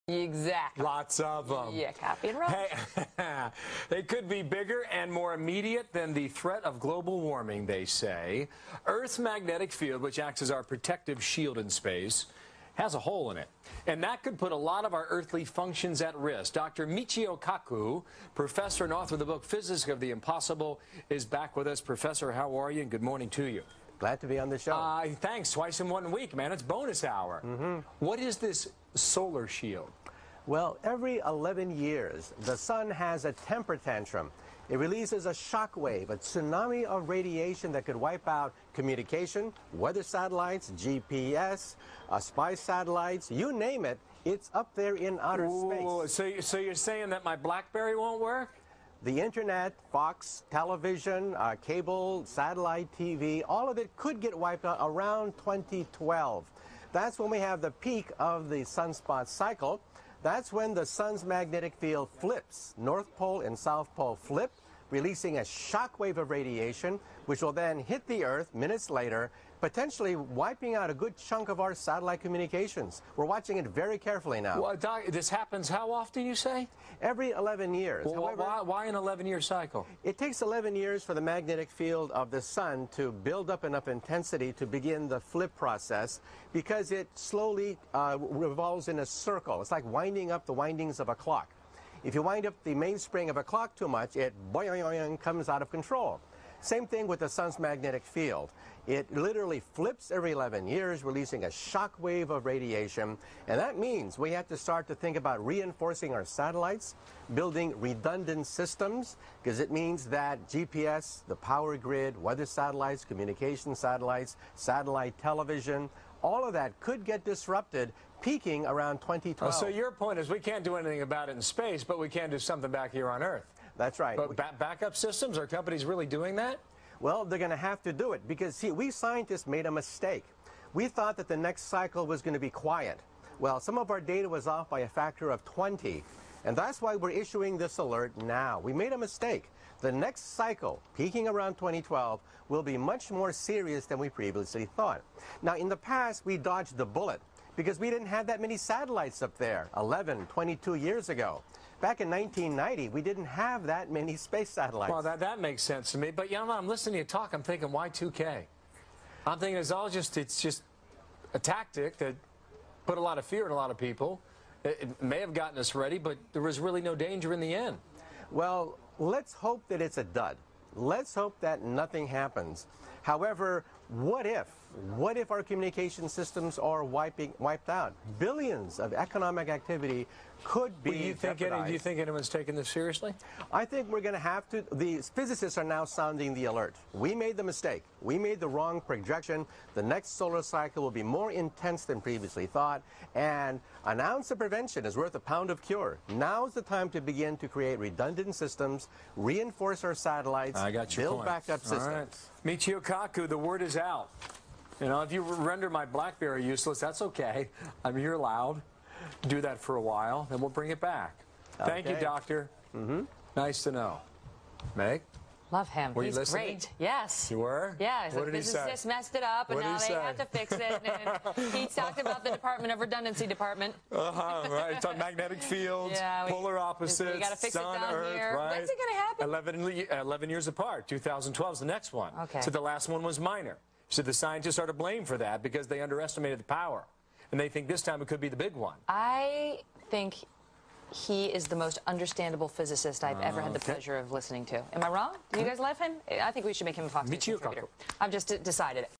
Exactly. Lots of them. Yeah, copy and roll. Hey, they could be bigger and more immediate than the threat of global warming, they say. Earth's magnetic field, which acts as our protective shield in space, has a hole in it. And that could put a lot of our earthly functions at risk. Dr. Michio Kaku, professor and author of the book Physics of the Impossible, is back with us. Professor, how are you? And good morning to you. Glad to be on the show. Thanks. Twice in 1 week, man. It's bonus hour. What is this solar shield? Well, every 11 years, the sun has a temper tantrum. It releases a shock wave, a tsunami of radiation that could wipe out communication, weather satellites, GPS, spy satellites, you name it. It's up there in outer space. So you're saying that my BlackBerry won't work? The internet, Fox, television, cable, satellite TV, all of it could get wiped out around 2012. That's when we have the peak of the sunspot cycle. That's when the sun's magnetic field flips. North Pole and South Pole flip, releasing a shock wave of radiation, which will then hit the Earth minutes later, potentially wiping out a good chunk of our satellite communications. We're watching it very carefully now. Well, Doc, this happens how often, you say? Every 11 years. Well, However, why an 11-year cycle? It takes 11 years for the magnetic field of the sun to build up enough intensity to begin the flip process, because it slowly revolves in a circle. It's like winding up the windings of a clock. If you wind up the mainspring of a clock too much, it boing, comes out of control. Same thing with the sun's magnetic field. It literally flips every 11 years, releasing a shock wave of radiation. And that means we have to start to think about reinforcing our satellites, building redundant systems, because it means that GPS, the power grid, weather satellites, communication satellites, satellite television, all of that could get disrupted, peaking around 2012. So your point is we can't do anything about it in space, but we can do something back here on Earth. That's right. But backup systems, are companies really doing that? Well, they're going to have to do it because, see, we scientists made a mistake. We thought that the next cycle was going to be quiet. Well, some of our data was off by a factor of 20, and that's why we're issuing this alert now. We made a mistake. The next cycle, peaking around 2012, will be much more serious than we previously thought. Now, in the past, we dodged the bullet because we didn't have that many satellites up there 11, 22 years ago. Back in 1990, we didn't have that many space satellites. Well, that makes sense to me. But, you know, I'm listening to you talk, I'm thinking, why 2K? I'm thinking it's just a tactic that put a lot of fear in a lot of people. It may have gotten us ready, but there was really no danger in the end. Well, let's hope that it's a dud. Let's hope that nothing happens. However, what if? What if our communication systems are wiped out? Billions of economic activity could be jeopardized. Do you think anyone's taking this seriously? I think we're going to have to. The physicists are now sounding the alert. We made the mistake. We made the wrong projection. The next solar cycle will be more intense than previously thought. And an ounce of prevention is worth a pound of cure. Now's the time to begin to create redundant systems, reinforce our satellites, build backup systems. All right. Michio Kaku, the word is out. You know, if you render my BlackBerry useless, that's okay. I'm here loud. Do that for a while, then we'll bring it back. Okay. Thank you, Doctor. Nice to know. Meg? Love him. Were you He's listening? Great. Yes. You were? Yeah. What did he say? Physicists messed it up, and What now did he they say? have to fix it. And he talked about the Department of Redundancy department. Right. It's on magnetic fields, polar opposites, we got to fix sun, it down Earth, here. right? When's it going to happen? 11 years apart. 2012 is the next one. Okay. So the last one was minor. So the scientists are to blame for that because they underestimated the power. And they think this time it could be the big one. I think he is the most understandable physicist I've ever had the pleasure of listening to. Am I wrong? Do you guys love him? I think we should make him a Fox News contributor. I've just decided it.